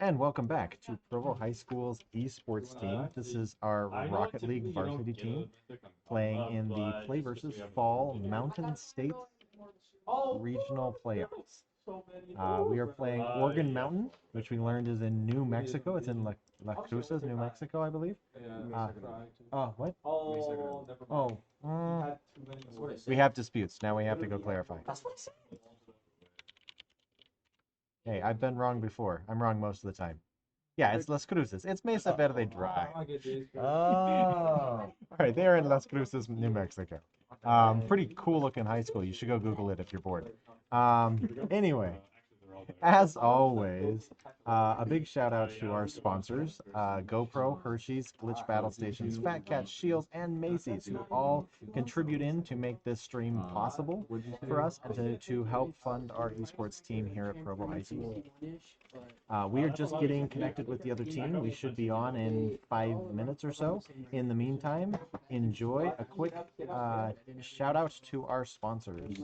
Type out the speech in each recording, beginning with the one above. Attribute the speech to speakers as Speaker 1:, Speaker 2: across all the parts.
Speaker 1: And welcome back to Provo High School's esports team. This is our Rocket League varsity team playing in the PlayVS Fall Mountain State Regional Playoffs. We are playing Organ Mountain, which we learned is in New Mexico. It's in La Cruces, New Mexico, I believe. What? Oh, we have disputes. Now we have to go clarify. Hey, I've been wrong before. I'm wrong most of the time. Yeah, it's Las Cruces. It's Mesa Verde Drive. Oh. All right, they're in Las Cruces, New Mexico. Pretty cool looking high school. You should go Google it if you're bored. Anyway, as always, a big shout out to our sponsors, GoPro, Hershey's, Glitch Battle Stations, Fat Cat, Shields, and Macy's, who all contribute in to make this stream possible for us and to help fund our esports team here at Provo High School. We are just getting connected with the other team. We should be on in 5 minutes or so. In the meantime, enjoy a quick shout out to our sponsors.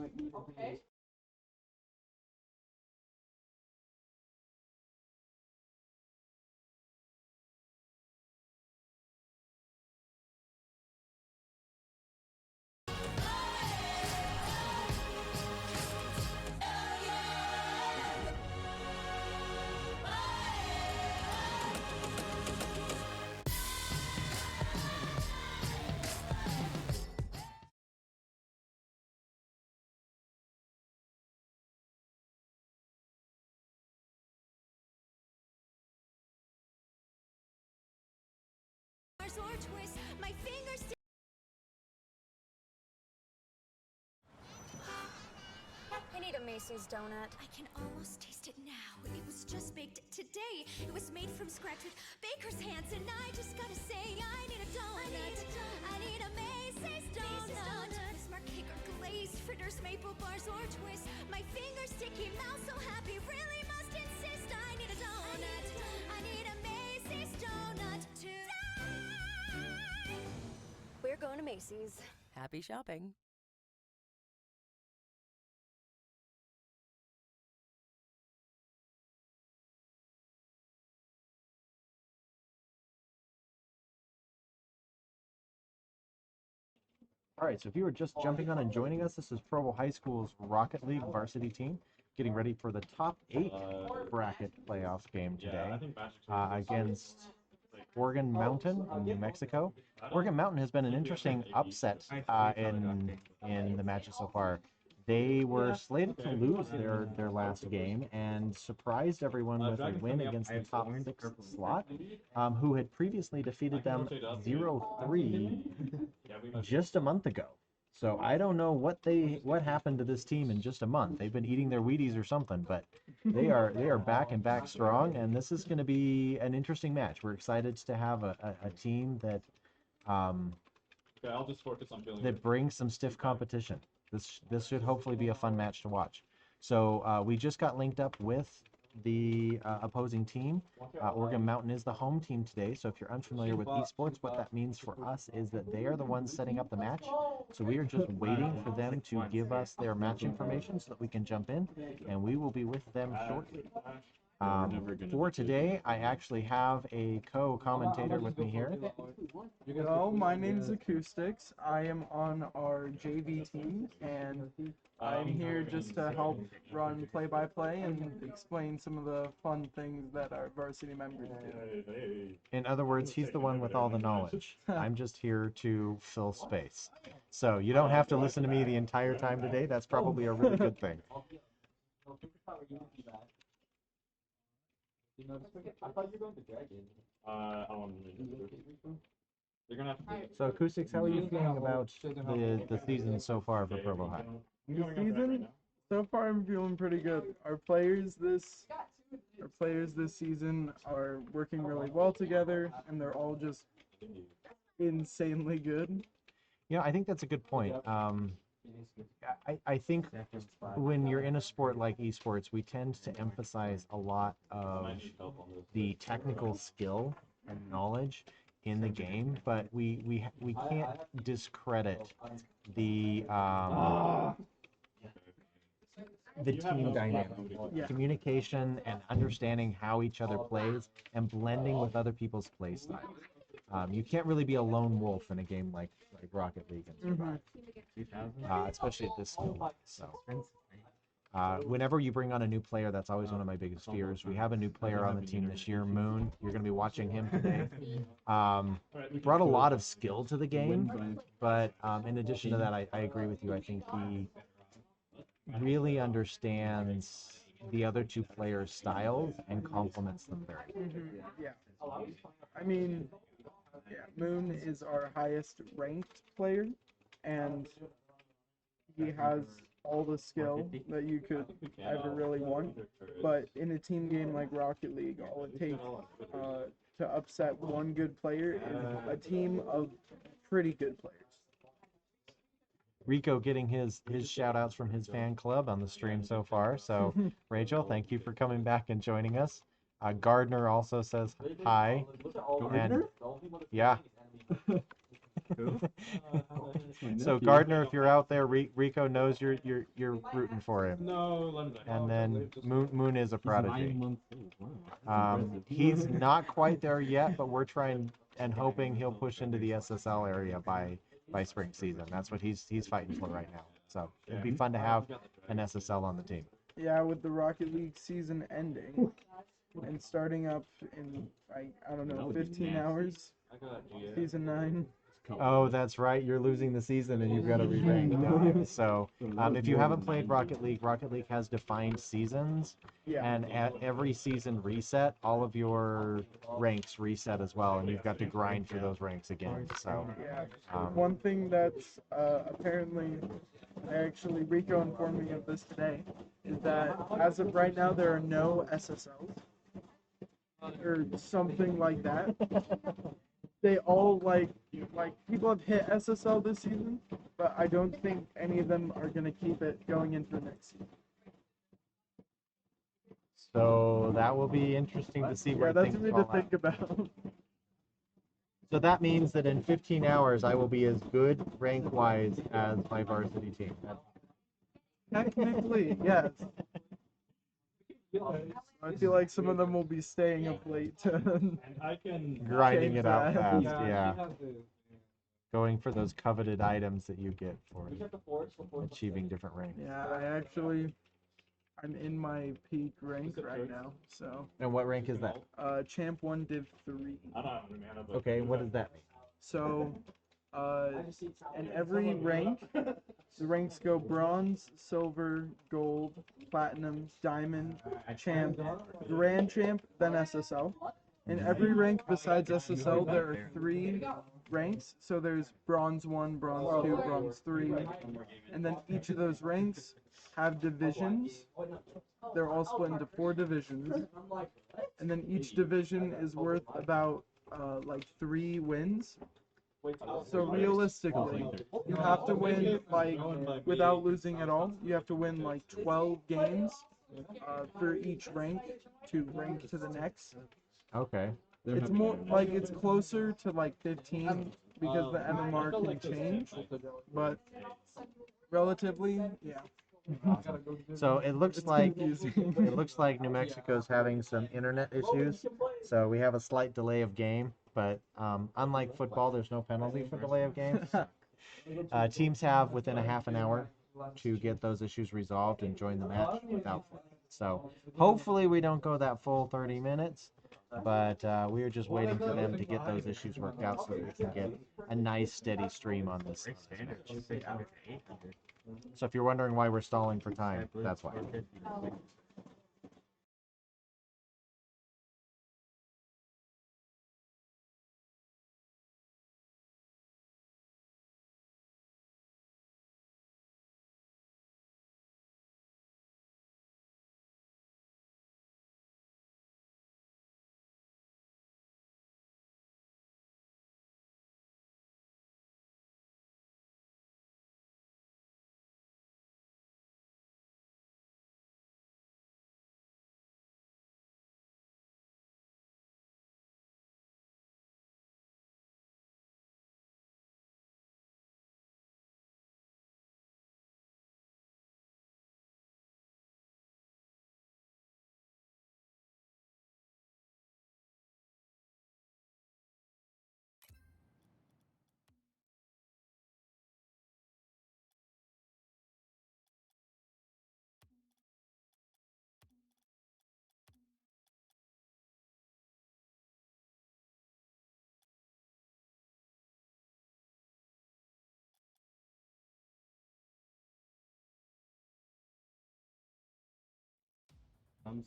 Speaker 2: Or twist my fingers. I need a Macy's donut. I can almost taste it now. It was just baked today. It was made from scratch with baker's hands, and I just gotta say, I need a donut. I need a Macy's donut. Bismarck cake or glazed fritters, maple bars or twist. My fingers sticky, mouth so happy, really must insist. I need a donut. I need a Macy's donut today. We're going to Macy's.
Speaker 3: Happy shopping.
Speaker 1: All right, so if you were just jumping on and joining us, this is Provo High School's Rocket League varsity team getting ready for the top 8 bracket playoff game today against Organ Mountain in New Mexico. Organ Mountain has been an interesting upset in the matches so far. They were slated to lose their last game and surprised everyone with a win against the top 6 slot, who had previously defeated them 0-3 just a month ago. So I don't know what happened to this team in just a month. They've been eating their Wheaties or something, but they are back and back strong, and this is going to be an interesting match. We're excited to have a team that
Speaker 4: I'll just focus on feeling
Speaker 1: that brings some stiff competition. This should hopefully be a fun match to watch. So we just got linked up with the opposing team. Organ Mountain is the home team today, so if you're unfamiliar with esports, what that means for us is that they are the ones setting up the match. So we are just waiting for them to give us their match information so that we can jump in, and we will be with them shortly. For today, I actually have a co-commentator with me here.
Speaker 5: Hello, my name's Acoustics. I am on our JV team, and I'm here just to help run play-by-play and explain some of the fun things that our varsity members do.
Speaker 1: In other words, he's the one with all the knowledge. I'm just here to fill space. So you don't have to listen to me the entire time today. That's probably a really good thing.
Speaker 4: I thought you were going to Dragon. I don't want to. You're gonna have to.
Speaker 1: So Acoustics, how are you feeling about the season so far for Provo High?
Speaker 5: The season, so far I'm feeling pretty good. Our players this season are working really well together, and they're all just insanely good.
Speaker 1: Yeah, I think that's a good point. I think when you're in a sport like esports, we tend to emphasize a lot of the technical skill and knowledge in the game, but we can't discredit the the team dynamic,
Speaker 5: Yeah.
Speaker 1: communication, and understanding how each other plays and blending with other people's play styles. You can't really be a lone wolf in a game like Rocket League and survive, especially at this school. So, whenever you bring on a new player, that's always one of my biggest fears. We have a new player on the team this year, Moon. You're going to be watching him today. Brought a lot of skill to the game, but in addition to that, I agree with you. I think he really understands the other two players' styles and complements them very well.
Speaker 5: Yeah. I mean, yeah, Moon is our highest ranked player, and he has all the skill that you could ever really want. But in a team game like Rocket League, all it takes to upset one good player is a team of pretty good players.
Speaker 1: Rico getting his shout outs from his fan club on the stream so far. So, Rachel, thank you for coming back and joining us. Gardner also says hi. And yeah. So Gardner, if you're out there, Rico knows you're rooting for him. And then Moon is a prodigy. He's not quite there yet, but we're trying and hoping he'll push into the SSL area by spring season. That's what he's fighting for right now. So it'd be fun to have an SSL on the team.
Speaker 5: Yeah, with the Rocket League season ending and starting up in I don't know 15 hours, season 9.
Speaker 1: Oh, that's right. You're losing the season and you've got to re-rank. So if you haven't played Rocket League has defined seasons.
Speaker 5: Yeah.
Speaker 1: And at every season reset, all of your ranks reset as well, and you've got to grind for those ranks again. So
Speaker 5: Yeah. One thing that's apparently, Rico informed me of this today, is that as of right now there are no SSLs or something like that. They all like people have hit SSL this season, but I don't think any of them are gonna keep it going into the next season.
Speaker 1: So that will be interesting to see where
Speaker 5: that's
Speaker 1: things
Speaker 5: something
Speaker 1: fall
Speaker 5: to think
Speaker 1: out.
Speaker 5: about.
Speaker 1: So that means that in 15 hours, I will be as good rank-wise as my varsity team.
Speaker 5: Technically, yes. I feel like some of them will be staying up late to
Speaker 1: Grinding
Speaker 5: change
Speaker 1: it out
Speaker 5: that.
Speaker 1: fast, yeah. Going for those coveted items that you get for achieving different ranks.
Speaker 5: Yeah, I'm in my peak rank right now, so.
Speaker 1: And what rank is that?
Speaker 5: Champ 1 Div 3.
Speaker 1: Okay, what does that mean?
Speaker 5: So, in every rank, the ranks go bronze, silver, gold, platinum, diamond, champ, grand champ, then SSL. In every rank besides SSL, there are 3 ranks. So there's bronze 1, bronze 2, bronze 3, and then each of those ranks have divisions. They're all split into 4 divisions, and then each division is worth about 3 wins. So realistically, you have to win without losing at all. You have to win 12 games for each rank to rank to the next.
Speaker 1: Okay.
Speaker 5: It's more it's closer to 15 because the MMR can change, but relatively, yeah.
Speaker 1: So it looks
Speaker 5: It's
Speaker 1: like
Speaker 5: confusing.
Speaker 1: New Mexico's having some internet issues. So we have a slight delay of game, but unlike football, there's no penalty for delay of game. Teams have within a half an hour to get those issues resolved and join the match without delay. So hopefully we don't go that full 30 minutes, but we are just waiting for them to get those issues worked out so that we can get a nice steady stream on this match. So if you're wondering why we're stalling for time, that's why.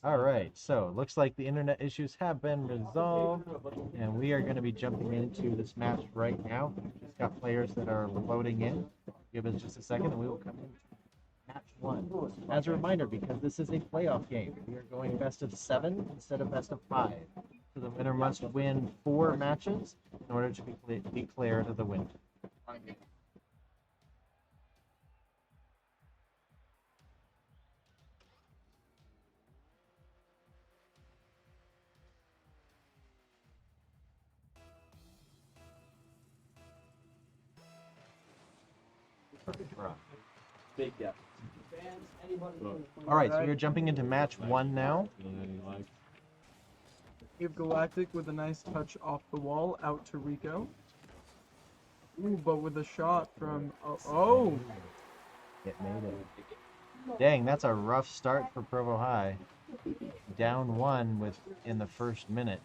Speaker 1: All right, so looks like the internet issues have been resolved, and we are going to be jumping into this match right now. Just got players that are loading in. Give us just a second, and we will come in match one. As a reminder, because this is a playoff game, we are going best of 7 instead of best of 5. So the winner must win 4 matches in order to be declared the winner.
Speaker 5: Big gap.
Speaker 1: All right, so we are jumping into match 1 now.
Speaker 5: We have Galactic with a nice touch off the wall out to Rico. Ooh, but with a shot from oh.
Speaker 1: It made it. Dang, that's a rough start for Provo High. Down 1 in the first minute.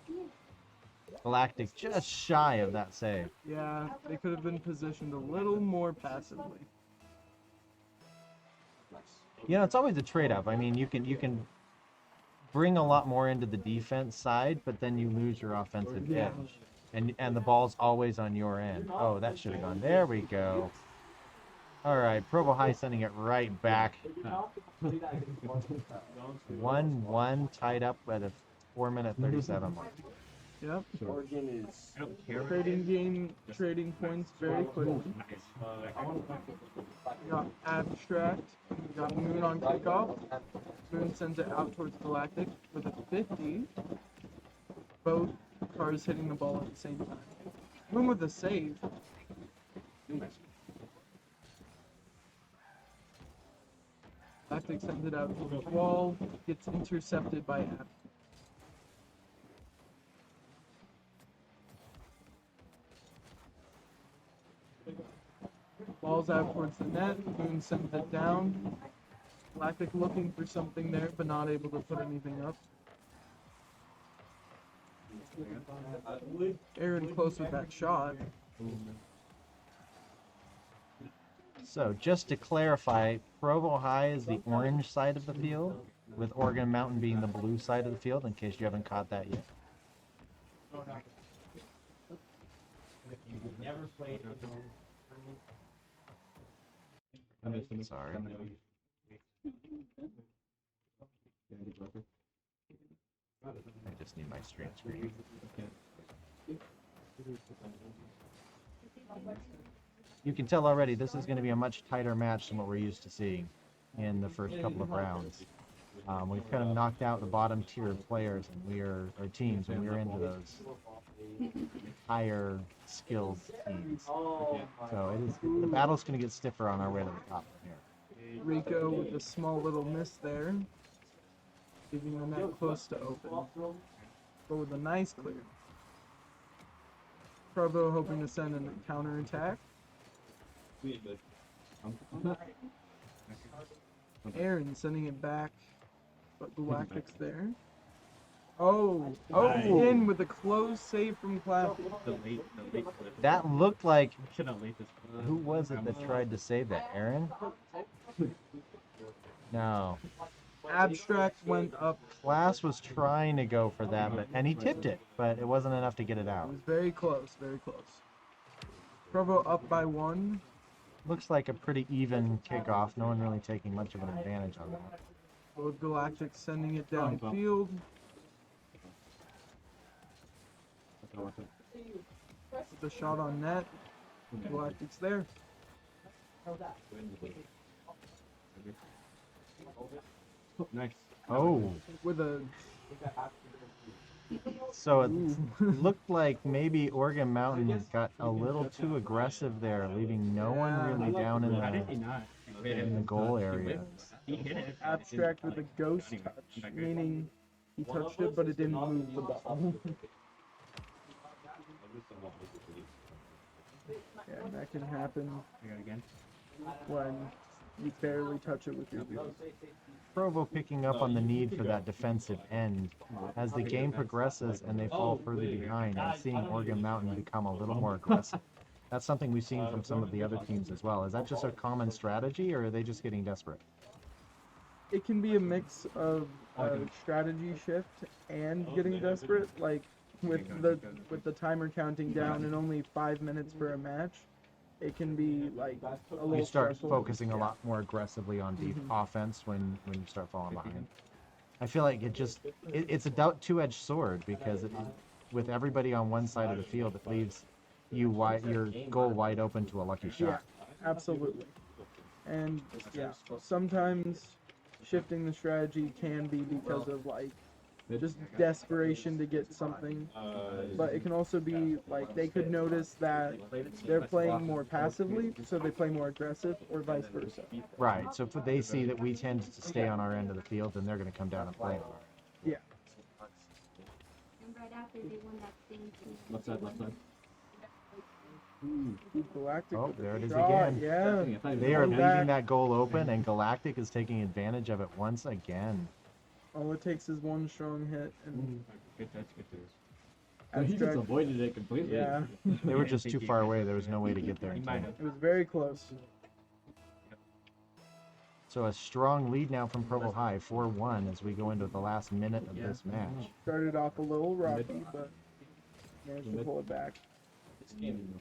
Speaker 1: Galactic just shy of that save.
Speaker 5: Yeah, they could have been positioned a little more passively.
Speaker 1: You know, it's always a trade-off. I mean, you can bring a lot more into the defense side, but then you lose your offensive
Speaker 5: Yeah.
Speaker 1: edge. And the ball's always on your end. Oh, that should have gone. There we go. All right, Provo High sending it right back. 1-1 tied up at a 4-minute 37 mark.
Speaker 5: Yep. Trading points very quickly. We got Abstract. We got Moon on kickoff. Moon sends it out towards Galactic with a 50. Both cars hitting the ball at the same time. Moon with a save. Galactic sends it out to the wall. Gets intercepted by Ab. Ball's out towards the net. Moon sends it down. Galactic looking for something there, but not able to put anything up. Aaron close with that shot.
Speaker 1: So just to clarify, Provo High is the orange side of the field, with Oregon Mountain being the blue side of the field, in case you haven't caught that yet. Sorry. I just need my stream screen. You can tell already this is going to be a much tighter match than what we're used to seeing in the first couple of rounds. We've kind of knocked out the bottom tier of players, and our teams, and we're into those higher skilled teams. So the battle's going to get stiffer on our way to the top from here.
Speaker 5: Rico with a small little miss there. Leaving the net close to open. But with a nice clear. Provo hoping to send a counterattack. Aaron sending it back, but Galactic's there. Oh, in with a close save from Clappy.
Speaker 1: That looked like, who was it that tried to save that? Aaron? No.
Speaker 5: Abstract went up.
Speaker 1: Class was trying to go for that, and he tipped it, but it wasn't enough to get it
Speaker 5: It
Speaker 1: out.
Speaker 5: was very close, very close. Provo up by 1.
Speaker 1: Looks like a pretty even kickoff. No one really taking much of an advantage on that.
Speaker 5: Both Galactic sending it downfield. The shot on net. Galactic's there.
Speaker 4: Nice.
Speaker 1: Oh,
Speaker 5: With a
Speaker 1: so it looked like maybe Oregon Mountain got a little too aggressive there, leaving no one really down in the goal area.
Speaker 5: Abstract with a ghost touch, meaning he touched it but it didn't move the ball. Yeah, that can happen when you barely touch it with your boot.
Speaker 1: Provo picking up on the need for that defensive end. As the game progresses and they fall further behind, and seeing Oregon Mountain become a little more aggressive. That's something we've seen from some of the other teams as well. Is that just a common strategy, or are they just getting desperate?
Speaker 5: it can be a mix of strategy shift and getting desperate. Like with the timer counting down and only 5 minutes for a match, it can be like a little
Speaker 1: You start
Speaker 5: stressful.
Speaker 1: focusing a lot more aggressively on deep offense when you start falling behind. I feel like it's a two-edged sword because with everybody on one side of the field, it leaves your goal wide open to a lucky
Speaker 5: Yeah,
Speaker 1: shot.
Speaker 5: absolutely. And yeah, sometimes shifting the strategy can be because of like just desperation to get something, but it can also be like they could notice that they're playing more passively, so they play more aggressive, or vice versa.
Speaker 1: Right. So if they see that we tend to stay on our end of the field, then they're going to come down and play.
Speaker 5: Yeah.
Speaker 3: And right after they won that thing too.
Speaker 4: Left side.
Speaker 5: Galactic.
Speaker 1: Oh,
Speaker 5: with the
Speaker 1: there it is
Speaker 5: shot,
Speaker 1: again.
Speaker 5: Yeah.
Speaker 1: They are
Speaker 5: Go
Speaker 1: leaving
Speaker 5: back.
Speaker 1: that goal open, and Galactic is taking advantage of it once again.
Speaker 5: All it takes is one strong hit, and
Speaker 4: Good touch. He just
Speaker 5: abstract.
Speaker 4: avoided it completely.
Speaker 5: Yeah.
Speaker 1: They were just too far away. There was no way to get there in time.
Speaker 5: It was very close.
Speaker 1: So a strong lead now from Provo High, 4-1, as we go into the last minute of this match.
Speaker 5: Started off a little rocky, but managed to pull it back.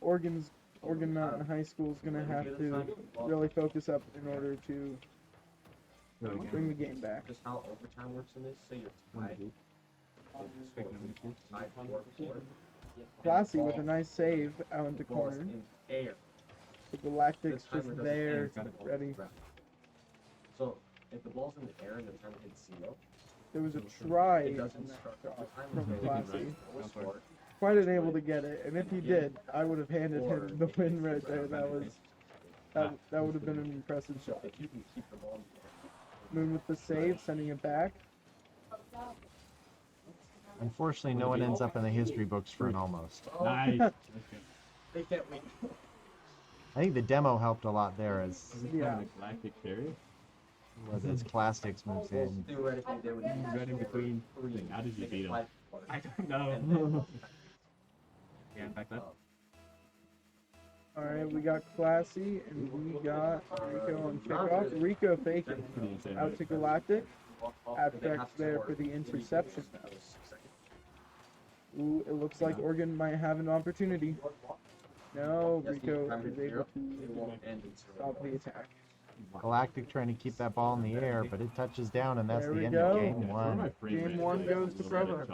Speaker 5: Oregon Mountain High School is going to have to really focus up in order to bring the game back.
Speaker 6: Just how overtime works in this, say you're tied.
Speaker 5: Classy with a nice save out into corner.
Speaker 6: Air.
Speaker 5: The Galactic's just there, ready.
Speaker 6: So if the ball's in the air and the time hits zero,
Speaker 5: There was a try
Speaker 6: it
Speaker 5: in that
Speaker 6: doesn't start.
Speaker 5: shot
Speaker 6: The
Speaker 5: from
Speaker 6: timer
Speaker 5: Classy.
Speaker 6: was scored.
Speaker 5: Quite unable to get it, and if he did, I would have handed him the win right there. That would have been an impressive shot.
Speaker 6: If you can keep the ball in the air.
Speaker 5: Moon with the save, sending it back.
Speaker 1: Unfortunately, no one ends up in the history books for an almost.
Speaker 4: Nice.
Speaker 6: They can't wait.
Speaker 1: I think the demo helped a lot there as
Speaker 5: Yeah.
Speaker 4: Galactic carry.
Speaker 1: Plastics moves in.
Speaker 6: Theoretically, they would
Speaker 4: Right in between. How did you beat him?
Speaker 6: Five.
Speaker 4: I don't know. Yeah, back left.
Speaker 5: Alright, we got Classy, and we got Rico on kickoff. Rico faking out to Galactic. Abstract's there for the interception. Ooh, it looks like Oregon might have an opportunity. No, Rico is able to stop the attack.
Speaker 1: Galactic trying to keep that ball in the air, but it touches down, and that's
Speaker 5: There
Speaker 1: the
Speaker 5: we
Speaker 1: end
Speaker 5: go.
Speaker 1: of game one.
Speaker 5: Game one goes to Provo.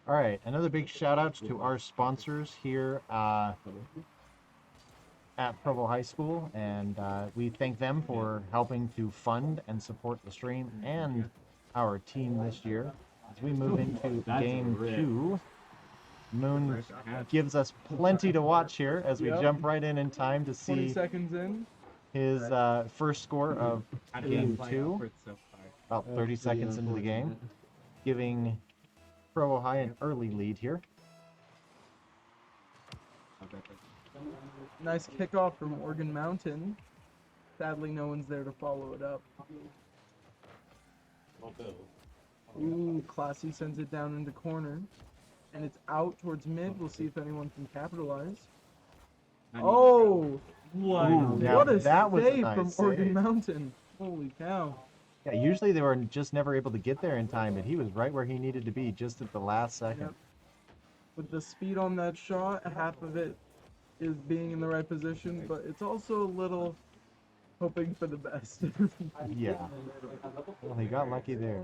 Speaker 1: All right, another big shout out to our sponsors here at Provo High School, and we thank them for helping to fund and support the stream and our team this year. As we move into game two, Moon gives us plenty to watch here as we
Speaker 5: Yep.
Speaker 1: jump right in time to
Speaker 5: 20
Speaker 1: see
Speaker 5: seconds in.
Speaker 1: his first score of game two, about 30 seconds into the game, giving Provo High an early lead here.
Speaker 5: Nice kickoff from Oregon Mountain. Sadly, no one's there to follow it up. Ooh, Classy sends it down into corner. And it's out towards mid. We'll see if anyone can capitalize. Oh!
Speaker 1: Ooh, now
Speaker 5: What a
Speaker 1: that was a
Speaker 5: save
Speaker 1: nice
Speaker 5: from
Speaker 1: save.
Speaker 5: Oregon Mountain. Holy cow.
Speaker 1: Yeah, usually they were just never able to get there in time, but he was right where he needed to be just at the last second.
Speaker 5: Yep. With the speed on that shot, half of it is being in the right position, but it's also a little hoping for the best.
Speaker 1: Yeah. Well, he got lucky there.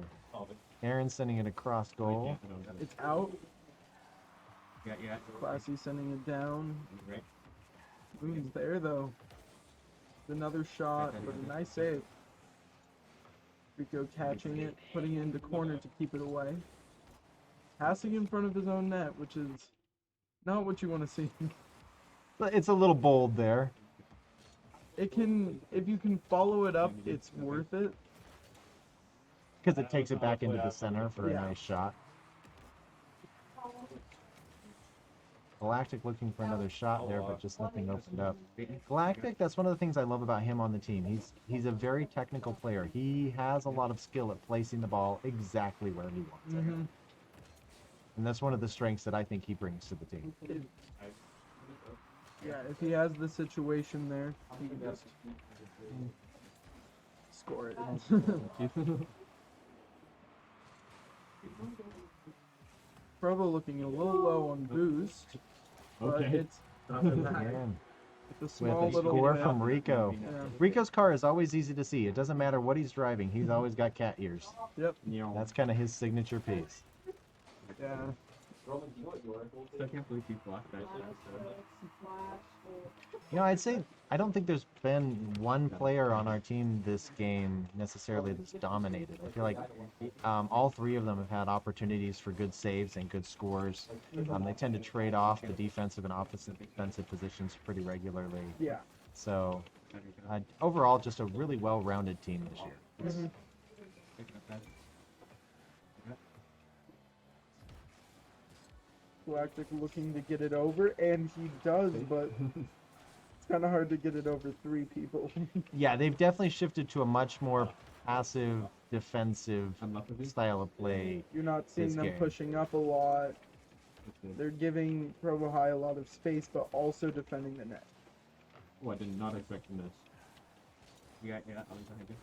Speaker 1: Aaron sending it across goal.
Speaker 5: It's out.
Speaker 6: Yeah.
Speaker 5: Classy sending it down. Moon's there though. Another shot, but a nice save. Rico catching it, putting it into corner to keep it away. Passing in front of his own net, which is not what you want to see.
Speaker 1: But it's a little bold there.
Speaker 5: It can, if you can follow it up, it's worth it.
Speaker 1: Because it takes it back into the center for a
Speaker 5: Yeah.
Speaker 1: nice shot. Galactic looking for another shot there, but just nothing opened up. Galactic, that's one of the things I love about him on the team. He's a very technical player. He has a lot of skill at placing the ball exactly where he wants it.
Speaker 5: Mm-hmm.
Speaker 1: And that's one of the strengths that I think he brings to the team.
Speaker 5: Yeah, if he has the situation there, he can just score it. Provo looking a little low on boost, but it's
Speaker 1: Again,
Speaker 5: a small
Speaker 1: with a
Speaker 5: little
Speaker 1: score
Speaker 5: bit.
Speaker 1: from Rico.
Speaker 5: Yeah.
Speaker 1: Rico's car is always easy to see. It doesn't matter what he's driving. He's always got cat ears.
Speaker 5: Yep.
Speaker 1: That's kind of his signature piece.
Speaker 5: Yeah.
Speaker 6: I can't believe you blocked that.
Speaker 1: You know, I'd say I don't think there's been one player on our team this game necessarily that's dominated. I feel like all three of them have had opportunities for good saves and good scores. They tend to trade off the defensive and offensive positions pretty regularly.
Speaker 5: Yeah.
Speaker 1: So overall, just a really well-rounded team this year.
Speaker 5: Mm-hmm. Galactic looking to get it over, and he does, but it's kind of hard to get it over three people.
Speaker 1: Yeah, they've definitely shifted to a much more passive, defensive style of play.
Speaker 5: You're not seeing
Speaker 1: This
Speaker 5: them
Speaker 1: game.
Speaker 5: pushing up a lot. They're giving Provo High a lot of space, but also defending the net.
Speaker 6: Oh, I did not expect this. Yeah, I was trying to.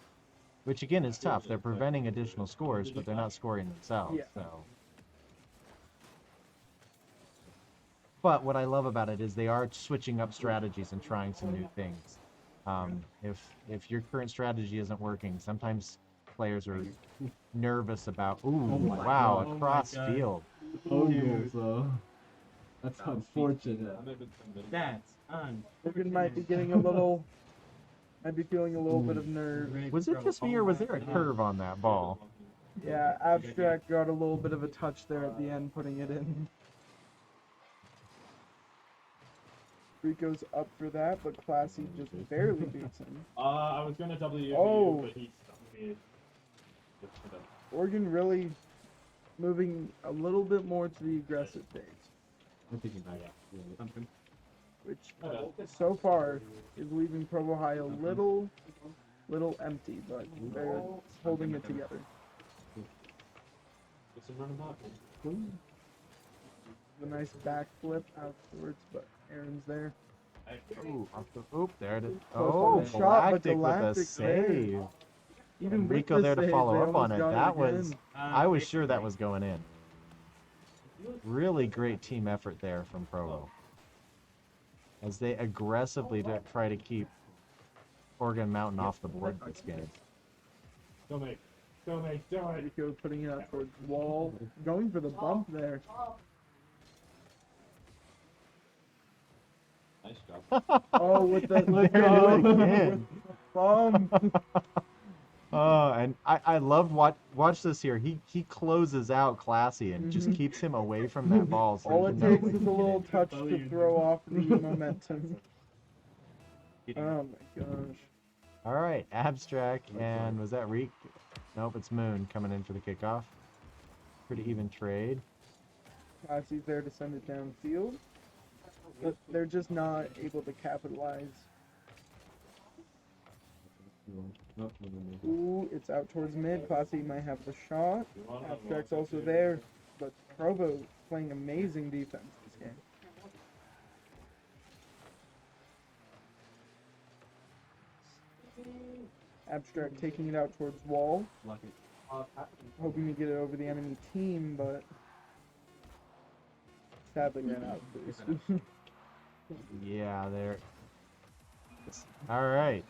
Speaker 1: Which again is tough. They're preventing additional scores, but they're not scoring themselves.
Speaker 5: Yeah.
Speaker 1: So. But what I love about it is they are switching up strategies and trying some new things. If your current strategy isn't working, sometimes players are nervous about. Ooh, wow, across field.
Speaker 6: Oh, so that's unfortunate. That's
Speaker 5: Morgan might be getting a little, might be feeling a little bit of nerve.
Speaker 1: Was it just me, or was there a curve on that ball?
Speaker 5: Yeah, Abstract got a little bit of a touch there at the end, putting it in. Rico's up for that, but Classy just barely beats him.
Speaker 4: I was gonna W,
Speaker 5: Oh.
Speaker 4: but he stumped me. Just for that.
Speaker 5: Oregon really moving a little bit more to the aggressive phase,
Speaker 6: I'm thinking about something.
Speaker 5: which so far is leaving Provo High a little empty, but they're holding it together.
Speaker 4: It's a run about.
Speaker 5: A nice backflip afterwards, but Aaron's there.
Speaker 1: Ooh, there it is.
Speaker 5: Close
Speaker 1: Oh,
Speaker 5: on the shot, but
Speaker 1: Galactic with a
Speaker 5: Galactic's there.
Speaker 1: save.
Speaker 5: Even
Speaker 1: And
Speaker 5: with
Speaker 1: Rico
Speaker 5: the
Speaker 1: there to
Speaker 5: save,
Speaker 1: follow
Speaker 5: they
Speaker 1: up on
Speaker 5: almost
Speaker 1: it.
Speaker 5: got
Speaker 1: That
Speaker 5: again.
Speaker 1: was, I was sure that was going in. Really great team effort there from Provo. As they aggressively try to keep Oregon Mountain off the board this game.
Speaker 4: Go make.
Speaker 5: Rico putting it out towards wall, going for the bump there.
Speaker 4: Nice job.
Speaker 5: Oh, with the
Speaker 1: There it is again.
Speaker 5: bump.
Speaker 1: And I love watch this here. He closes out Classy and just keeps him away from that ball. So
Speaker 5: All
Speaker 1: he
Speaker 5: it
Speaker 1: can
Speaker 5: takes
Speaker 1: know-
Speaker 5: is a little touch to throw off the momentum. Oh my gosh.
Speaker 1: All right, Abstract, and was that Reek? Nope, it's Moon coming in for the kickoff. Pretty even trade.
Speaker 5: Classy's there to send it downfield, but they're just not able to capitalize. Ooh, it's out towards mid. Classy might have the shot. Abstract's also there, but Provo playing amazing defense this game. Abstract taking it out towards wall, hoping to get it over the enemy team, but sadly ran out of boost.
Speaker 1: Yeah, there. All right.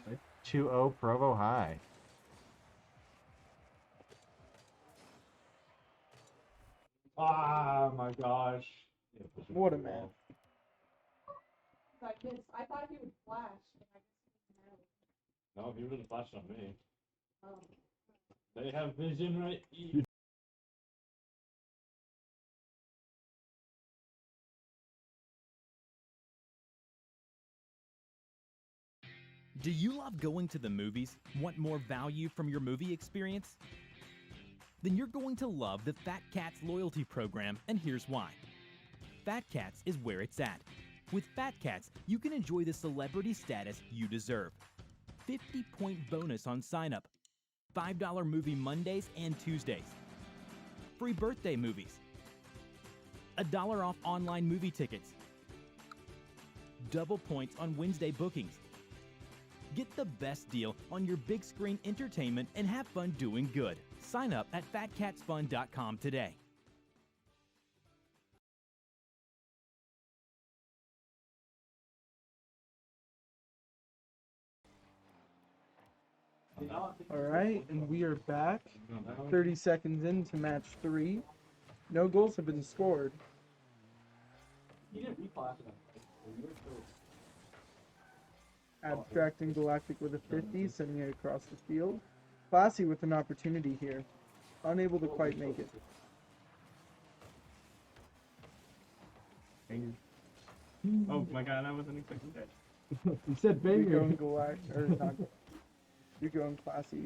Speaker 1: 2-0 Provo High.
Speaker 4: Ah, my gosh.
Speaker 5: What a man.
Speaker 7: I thought he would flash.
Speaker 4: No, he would have flashed on me. They have vision right here.
Speaker 8: Do you love going to the movies? Want more value from your movie experience? Then you're going to love the Fat Cats loyalty program, and here's why. Fat Cats is where it's at. With Fat Cats, you can enjoy the celebrity status you deserve. 50-point bonus on sign-up. $5 movie Mondays and Tuesdays. Free birthday movies. $1 off online movie tickets. Double points on Wednesday bookings. Get the best deal on your big screen entertainment and have fun doing good. Sign up at fatcatsfun.com today.
Speaker 5: Alright, and we are back. 30 seconds into match 3. No goals have been scored. Abstracting Galactic with a 50, sending it across the field. Classy with an opportunity here. Unable to quite make it.
Speaker 6: Oh my god, I wasn't expecting that.
Speaker 1: You said
Speaker 5: Rico and Galactic, or not, Rico and Classy.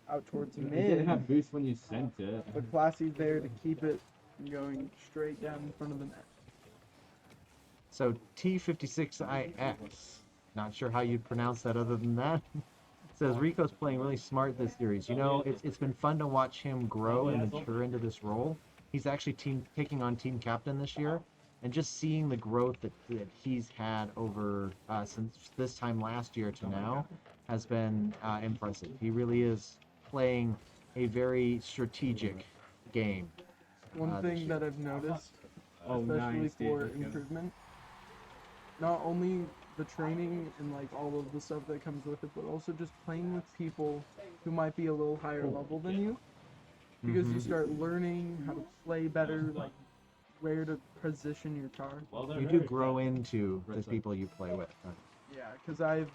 Speaker 5: Out towards
Speaker 6: It
Speaker 5: mid.
Speaker 6: didn't have boost when you sent it.
Speaker 5: But Classy's there to keep it going straight down in front of the net.
Speaker 1: So T56IX. Not sure how you'd pronounce that other than that. It says Rico's playing really smart this series. You know, it's been fun to watch him grow and mature into this role. He's actually taking on team captain this year, and just seeing the growth that he's had over since this time last year to now has been impressive. He really is playing a very strategic game.
Speaker 5: One thing that I've noticed, especially
Speaker 6: nice,
Speaker 5: for
Speaker 6: dude, let's go.
Speaker 5: improvement, not only the training and like all of the stuff that comes with it, but also just playing with people who might be a little higher level than you, because you start learning how to play better, like where to position your card.
Speaker 1: You do grow into the people you play with.
Speaker 5: Yeah, because I've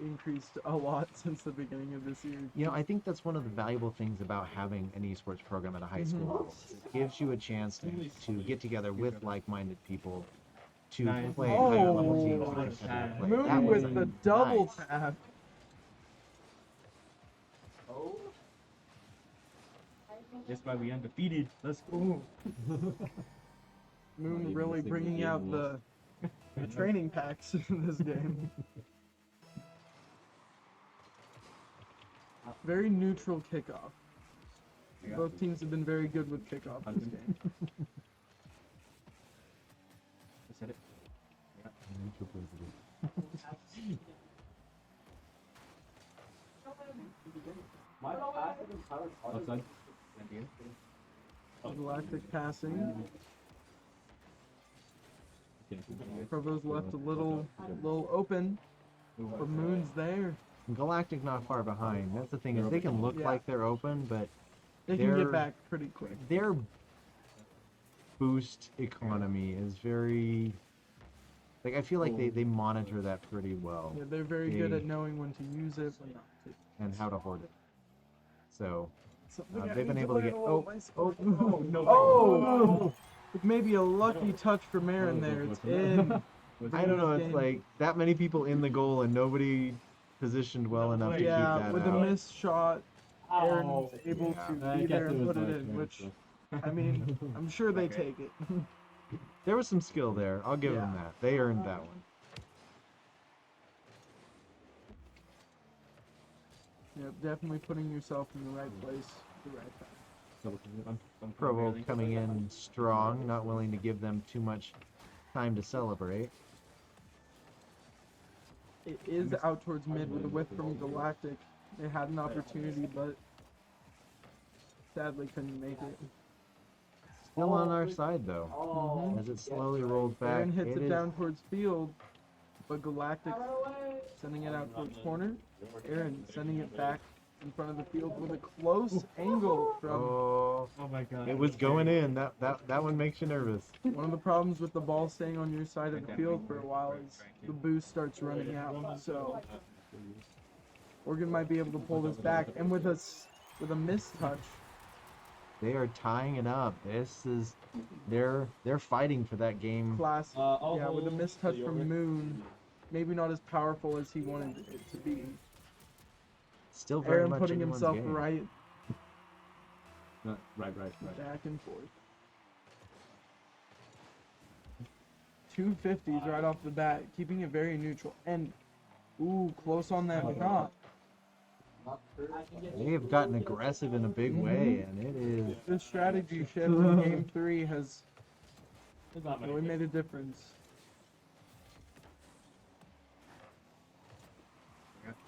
Speaker 5: increased a lot since the beginning of this year.
Speaker 1: You know, I think that's one of the valuable things about having an esports program at a high school level. It gives you a chance to get together with like-minded people to
Speaker 6: Nice.
Speaker 1: play
Speaker 5: Oh,
Speaker 1: higher level games. than
Speaker 6: nice.
Speaker 1: ever played. That
Speaker 5: Moon
Speaker 1: was
Speaker 5: with the double
Speaker 1: nice.
Speaker 5: tap.
Speaker 6: That's why we undefeated. Let's go.
Speaker 5: Moon really bringing out the training packs in this game. Very neutral kickoff. Both teams have been very good with kickoff this game.
Speaker 6: I said it. Outside.
Speaker 5: Galactic passing. Provo's left a little open, but Moon's there.
Speaker 1: Galactic not far behind. That's the thing, is they can look
Speaker 5: Yeah.
Speaker 1: like they're open, but
Speaker 5: They can
Speaker 1: They're-
Speaker 5: get back pretty quick.
Speaker 1: their boost economy is very, like, I feel like they monitor that pretty well,
Speaker 5: Yeah, they're very good
Speaker 1: They-
Speaker 5: at knowing when to use it, when not to.
Speaker 1: and how to hoard it. So
Speaker 5: Something I
Speaker 1: they've been
Speaker 5: need to
Speaker 1: able to
Speaker 5: learn
Speaker 1: get
Speaker 5: a little myself.
Speaker 6: no.
Speaker 5: Oh! Maybe a lucky touch for Marin there. It's in.
Speaker 1: I don't know, it's
Speaker 5: Game.
Speaker 1: like that many people in the goal and nobody positioned well enough to keep
Speaker 5: Yeah,
Speaker 1: that
Speaker 5: with
Speaker 1: out.
Speaker 5: a missed shot, Aaron's able
Speaker 1: Yeah.
Speaker 5: to
Speaker 6: I
Speaker 5: be
Speaker 6: guess
Speaker 5: there
Speaker 6: it
Speaker 5: and
Speaker 6: was
Speaker 5: put it
Speaker 6: my
Speaker 5: in,
Speaker 6: turn,
Speaker 5: which,
Speaker 6: so.
Speaker 5: I mean, I'm sure they take it.
Speaker 1: There was some skill there. I'll give them
Speaker 5: Yeah.
Speaker 1: that. They earned that one.
Speaker 5: Yeah, definitely putting yourself in the right place at the right time.
Speaker 1: Provo coming in strong, not willing to give them too much time to celebrate.
Speaker 5: It is out towards mid with a whiff from Galactic. They had an opportunity, but sadly couldn't make it.
Speaker 1: Still on our side though,
Speaker 5: Mhm.
Speaker 1: as it slowly rolls back.
Speaker 5: Aaron hits it
Speaker 1: is-
Speaker 5: down towards field. but Galactic sending it out towards corner. Aaron sending it back in front of the field with a close angle from
Speaker 1: Oh,
Speaker 6: Oh my god.
Speaker 1: it was going in. That one makes you nervous.
Speaker 5: one of the problems with the ball staying on your side of the field for a while is the boost starts running out. So Oregon might be able to pull this back, and with a missed touch.
Speaker 1: They are tying it up. They're fighting for that game.
Speaker 5: Class,
Speaker 4: I'll
Speaker 5: yeah, with a
Speaker 4: hold
Speaker 5: missed touch
Speaker 4: the
Speaker 5: from
Speaker 4: over.
Speaker 5: Moon, maybe not as powerful as he wanted it to be.
Speaker 1: Still very
Speaker 5: Aaron
Speaker 1: much
Speaker 5: putting
Speaker 1: anyone's
Speaker 5: himself
Speaker 1: game.
Speaker 5: right
Speaker 6: Right.
Speaker 5: back and forth. 250s right off the bat, keeping it very neutral. And, ooh, close on that shot.
Speaker 1: They have gotten aggressive in a big way, and it is.
Speaker 5: The strategy shift in Game 3 has
Speaker 4: There's not many.
Speaker 5: really made a difference.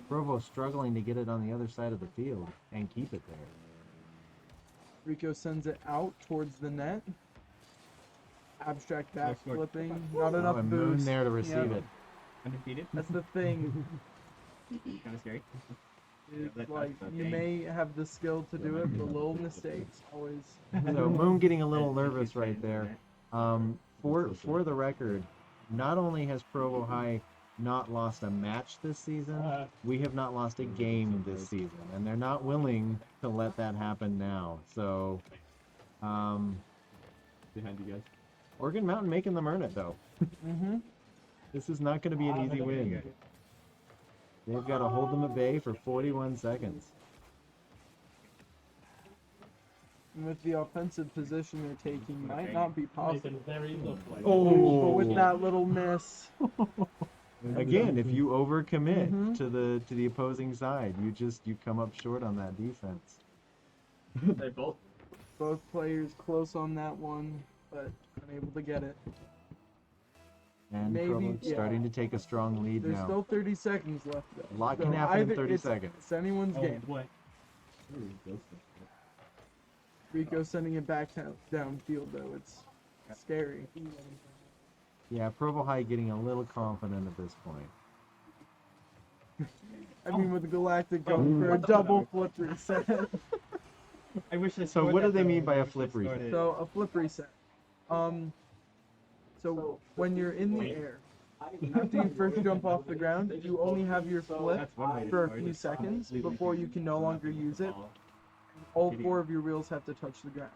Speaker 1: Provo struggling to get it on the other side of the field and keep it there.
Speaker 5: Rico sends it out towards the net. Abstract back
Speaker 6: Nice work.
Speaker 5: flipping. Not enough
Speaker 1: and
Speaker 5: boost.
Speaker 1: Moon there to receive
Speaker 5: Yeah.
Speaker 1: it.
Speaker 6: Undefeated.
Speaker 5: That's the thing.
Speaker 6: Kind of scary.
Speaker 5: It's
Speaker 6: that's
Speaker 5: like
Speaker 6: the
Speaker 5: you
Speaker 6: thing.
Speaker 5: may have the skill to do it, but little mistakes always.
Speaker 1: So Moon getting a little nervous right there. For the record, not only has Provo High not lost a match this season, we have not lost a game this season, and they're not willing to let that happen now. So,
Speaker 6: Behind you guys.
Speaker 1: Oregon Mountain making them earn it though.
Speaker 5: Mm-hmm.
Speaker 1: This is not going to be an easy win. They've got to hold them at bay for 41 seconds.
Speaker 5: And with the offensive position they're taking, might not be
Speaker 4: Make
Speaker 5: possible.
Speaker 4: it very look like.
Speaker 5: But with that little miss,
Speaker 1: Again, if you overcommit
Speaker 5: Mhm.
Speaker 1: to the opposing side, you come up short on that defense.
Speaker 4: They both.
Speaker 5: both players close on that one, but unable to get it.
Speaker 1: And
Speaker 5: Maybe,
Speaker 1: Provo
Speaker 5: yeah.
Speaker 1: starting to take a strong lead
Speaker 5: There's
Speaker 1: now.
Speaker 5: still 30 seconds left though.
Speaker 1: A lot can
Speaker 5: So
Speaker 1: happen in
Speaker 5: either
Speaker 1: 30
Speaker 5: it's-
Speaker 1: seconds.
Speaker 5: It's anyone's game.
Speaker 6: What?
Speaker 5: Rico sending it back downfield though. It's scary.
Speaker 1: Yeah, Provo High getting a little confident at this point.
Speaker 5: I mean, with the Galactic going for a double flip reset.
Speaker 6: I wish I
Speaker 1: So
Speaker 6: scored
Speaker 1: what do
Speaker 6: that
Speaker 1: they
Speaker 6: though.
Speaker 1: mean by
Speaker 6: I
Speaker 1: a
Speaker 6: wish I
Speaker 1: flip
Speaker 6: scored
Speaker 1: reset?
Speaker 6: it.
Speaker 5: So a flip reset. So when you're in the air, after you first jump off the ground, you only have your flip
Speaker 6: That's one way to
Speaker 5: for a
Speaker 6: score it.
Speaker 5: few seconds before you can no longer use it. All four of your wheels have to touch the ground.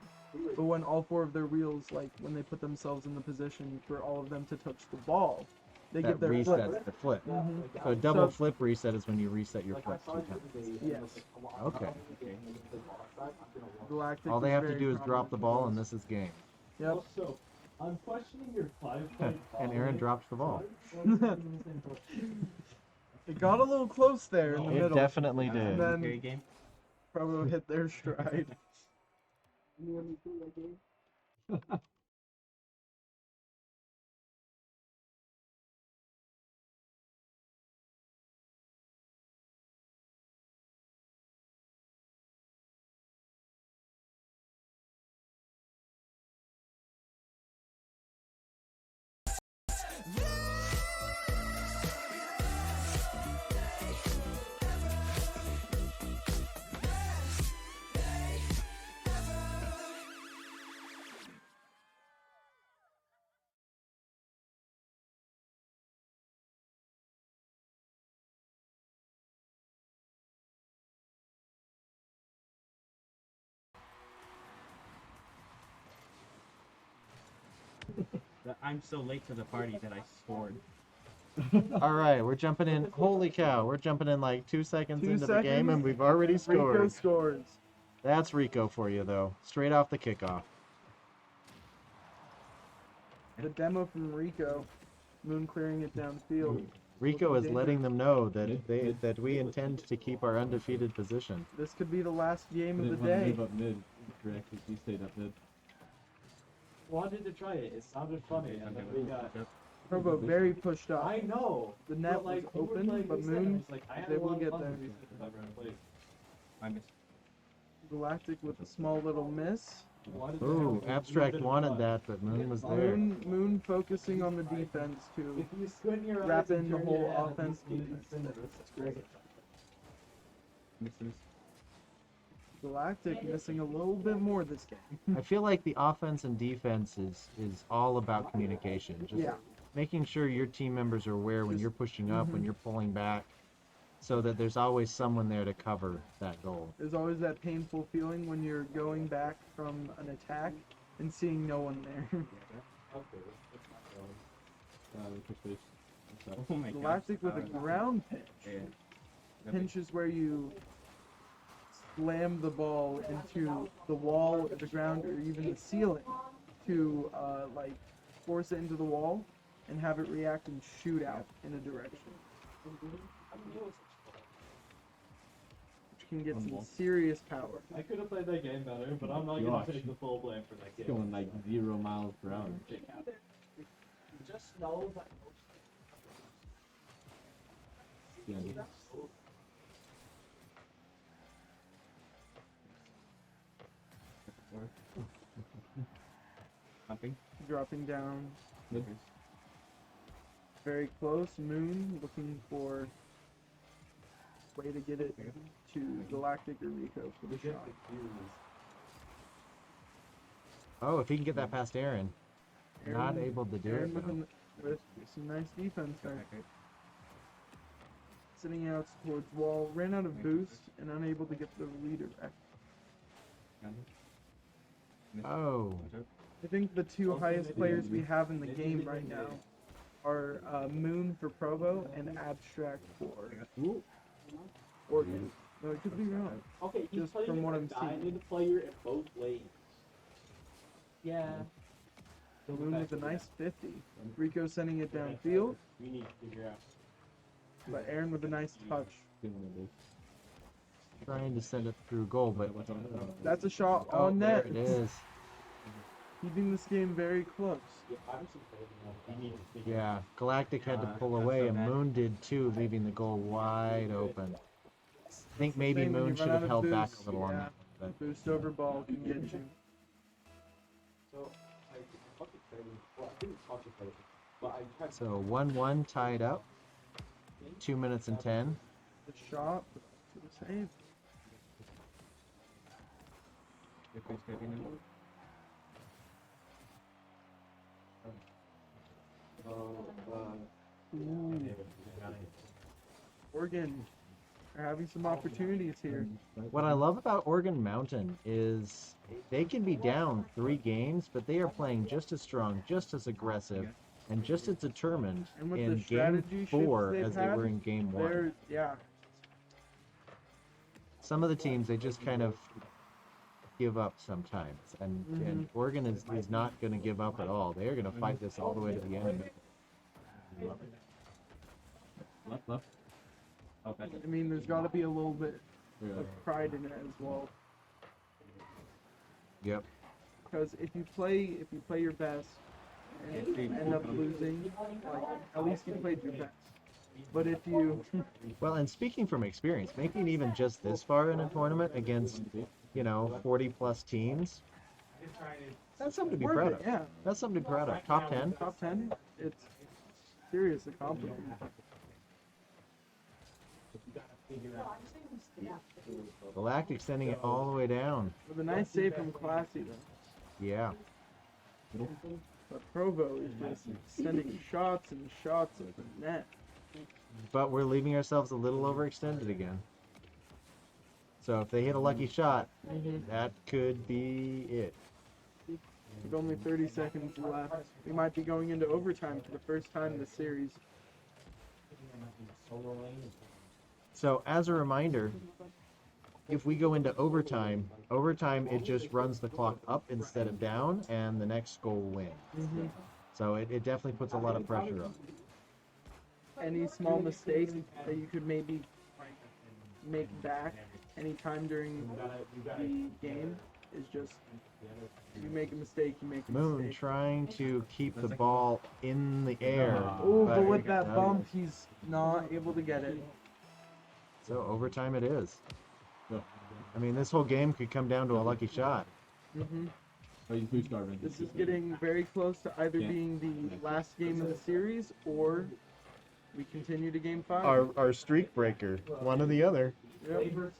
Speaker 5: But when all four of their wheels, like when they put themselves in the position for all of them to touch the ball, they
Speaker 1: That
Speaker 5: give their
Speaker 1: resets
Speaker 5: flip.
Speaker 1: the flip.
Speaker 5: Mhm.
Speaker 1: So a double
Speaker 5: So-
Speaker 1: flip reset is when you reset your flip 2 times.
Speaker 5: Yes.
Speaker 1: Okay.
Speaker 5: Galactic
Speaker 1: All they
Speaker 5: was
Speaker 1: have to
Speaker 5: very
Speaker 1: do is drop
Speaker 5: prominent
Speaker 1: the
Speaker 5: in
Speaker 1: ball
Speaker 5: those.
Speaker 1: and this is game.
Speaker 5: Yep.
Speaker 4: Also, I'm questioning your 5-point
Speaker 1: And Aaron drops the ball.
Speaker 5: It got a little close there in the
Speaker 1: It
Speaker 5: middle.
Speaker 1: definitely
Speaker 5: And
Speaker 1: did.
Speaker 5: then
Speaker 6: Scary game.
Speaker 5: Provo hit their stride.
Speaker 6: I'm so late to the party that I scored.
Speaker 1: All right, we're jumping in. Holy cow, we're jumping in like 2 seconds
Speaker 5: 2
Speaker 1: into the game
Speaker 5: seconds,
Speaker 1: and we've already
Speaker 5: Rico
Speaker 1: scored.
Speaker 5: scores.
Speaker 1: That's Rico for you though. Straight off the kickoff.
Speaker 5: The demo from Rico. Moon clearing it downfield.
Speaker 1: Rico is letting them know that we intend to keep our undefeated position.
Speaker 5: This could be the last game of the
Speaker 6: Didn't want to
Speaker 5: day.
Speaker 6: move up mid. Correct, he stayed up mid.
Speaker 4: Wanted to try it. It sounded funny, and then we got.
Speaker 5: Provo very pushed up.
Speaker 4: I know.
Speaker 5: The net
Speaker 4: but, like,
Speaker 5: was
Speaker 4: he would,
Speaker 5: open,
Speaker 4: like,
Speaker 5: but
Speaker 4: reset, and
Speaker 5: Moon
Speaker 4: it's like, I
Speaker 5: was
Speaker 4: had a
Speaker 5: able to
Speaker 4: lot of
Speaker 5: get
Speaker 4: fun
Speaker 5: there.
Speaker 4: with reset if I ever played.
Speaker 6: I missed.
Speaker 5: Galactic with a small little miss.
Speaker 1: Ooh, Abstract wanted that, but Moon was there.
Speaker 5: Moon focusing on the defense to wrap in the whole offense defense. That's great.
Speaker 6: Misses.
Speaker 5: Galactic missing a little bit more this game.
Speaker 1: I feel like the offense and defense is all about communication. Just
Speaker 5: Yeah.
Speaker 1: making sure your team members are aware when you're pushing up, when you're pulling back, so that there's always someone there to cover that goal.
Speaker 5: There's always that painful feeling when you're going back from an attack and seeing no one there.
Speaker 6: Oh my
Speaker 5: Galactic with a ground pinch. Pinch is where you slam the ball into the wall, the ground, or even the ceiling to like force it into the wall and have it react and shoot out in a direction. Which can get some serious power.
Speaker 4: I could have played that game better, but I'm not
Speaker 6: Gosh.
Speaker 4: gonna take the full blame for that game.
Speaker 6: Going like 0 miles per hour.
Speaker 7: Just know that
Speaker 6: Yeah. Nothing.
Speaker 5: Dropping down
Speaker 6: Good.
Speaker 5: very close. Moon looking for way to get it to Galactic or Rico for the shot.
Speaker 1: Oh, if he can get that past Aaron. Not
Speaker 5: Aaron-
Speaker 1: able to do
Speaker 5: Aaron
Speaker 1: it.
Speaker 5: with,
Speaker 1: though.
Speaker 5: with some nice defense there. Sitting out towards wall, ran out of boost and unable to get the redirect.
Speaker 1: Oh,
Speaker 5: I think the two highest players we have in the game right now are Moon for Provo and Abstract for Oregon. No, it could be wrong.
Speaker 4: Okay, he's
Speaker 5: Just
Speaker 4: playing
Speaker 5: from what
Speaker 4: a
Speaker 5: I'm seeing.
Speaker 4: diamond player in both lanes. Yeah.
Speaker 5: Moon with a nice 50. Rico sending it downfield,
Speaker 4: We need to figure out.
Speaker 5: but Aaron with a nice touch.
Speaker 1: trying to send it through goal, but
Speaker 5: That's a shot
Speaker 1: oh,
Speaker 5: on
Speaker 1: there
Speaker 5: net.
Speaker 1: it is.
Speaker 5: Keeping this game very close.
Speaker 4: Yeah, obviously, we need to figure
Speaker 1: Yeah, Galactic had to pull away, and Moon did too, leaving the goal wide open. I think maybe
Speaker 5: Same when you
Speaker 1: Moon
Speaker 5: run
Speaker 1: should
Speaker 5: out
Speaker 1: have
Speaker 5: of
Speaker 1: held back
Speaker 5: boost,
Speaker 1: a little on
Speaker 5: yeah.
Speaker 1: that. But
Speaker 5: Boost over ball can get you.
Speaker 4: So, I fucking played. Well, I didn't fucking play, but I tried.
Speaker 1: so 1-1 tied up. 2 minutes and 10.
Speaker 5: The shot to the save. Oregon are having some opportunities here.
Speaker 1: What I love about Oregon Mountain is they can be down 3 games, but they are playing just as strong, just as aggressive, and just as determined
Speaker 5: And with
Speaker 1: in
Speaker 5: the
Speaker 1: game
Speaker 5: strategy shifts
Speaker 1: 4
Speaker 5: they've
Speaker 1: as they
Speaker 5: had,
Speaker 1: were in game 1.
Speaker 5: They're, yeah,
Speaker 1: Some of the teams, they just kind of give up sometimes, and Oregon is not going to give up at all. They are going to fight this all the way to the end.
Speaker 6: Left. Okay.
Speaker 5: I mean, there's got to be a little bit of pride in it as well.
Speaker 1: Yep.
Speaker 5: Because if you play your best and end up losing, like, at least you played your best. But if you,
Speaker 1: Well, and speaking from experience, making even just this far in a tournament against, 40 plus teams, that's something to be
Speaker 5: worth
Speaker 1: proud
Speaker 5: it,
Speaker 1: of.
Speaker 5: yeah,
Speaker 1: That's something to be proud of. Top 10.
Speaker 5: top 10, it's serious accomplishment.
Speaker 1: Galactic sending it all the way down.
Speaker 5: With a nice save from Classy though.
Speaker 1: Yeah.
Speaker 5: But Provo is just sending shots and shots at the net.
Speaker 1: But we're leaving ourselves a little overextended again. So if they hit a lucky shot, that could be it.
Speaker 5: With only 30 seconds left, we might be going into overtime for the first time in the series.
Speaker 1: So as a reminder, if we go into overtime, it just runs the clock up instead of down, and the next goal wins. So it definitely puts a lot of pressure on.
Speaker 5: Any small mistake that you could maybe make back anytime during the game is just, you make a mistake, you make a
Speaker 1: Moon
Speaker 5: mistake.
Speaker 1: trying to keep the ball in the air.
Speaker 5: Oh, but with that bump, he's not able to get it.
Speaker 1: So overtime it is. I mean, this whole game could come down to a lucky shot.
Speaker 6: Who's starving?
Speaker 5: This is getting very close to either
Speaker 6: Yeah.
Speaker 5: being the last game of the series or we continue to game 5.
Speaker 1: Our streak breaker, one or the other.
Speaker 5: Yep.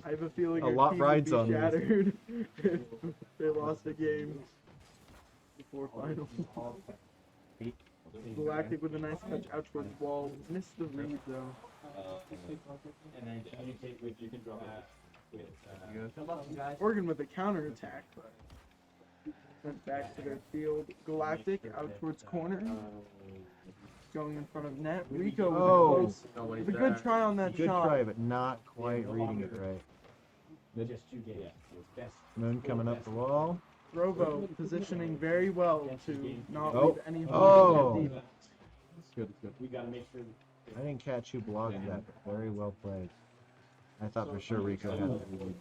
Speaker 5: I have a feeling
Speaker 1: A
Speaker 5: our
Speaker 1: lot
Speaker 5: team
Speaker 1: rides
Speaker 5: would
Speaker 1: on
Speaker 5: be
Speaker 1: this.
Speaker 5: shattered if they lost a game before final. Galactic with a nice touch out towards the wall. Missed the read though.
Speaker 4: And then communicate with, you can draw with,
Speaker 5: Oregon with a counter attack. Sent back to their field. Galactic out towards corner. Going in front of net. Rico with
Speaker 1: Oh.
Speaker 5: a close. With a good try on that
Speaker 1: Good
Speaker 5: shot.
Speaker 1: try, but not quite reading it right. Moon coming up the wall.
Speaker 5: Provo positioning very well to not
Speaker 1: Oh.
Speaker 5: leave any
Speaker 1: Oh.
Speaker 5: holes deep.
Speaker 6: It's good, it's good.
Speaker 4: we gotta make sure.
Speaker 1: I didn't catch who blocked that, but very well played. I thought for sure Rico had the lead.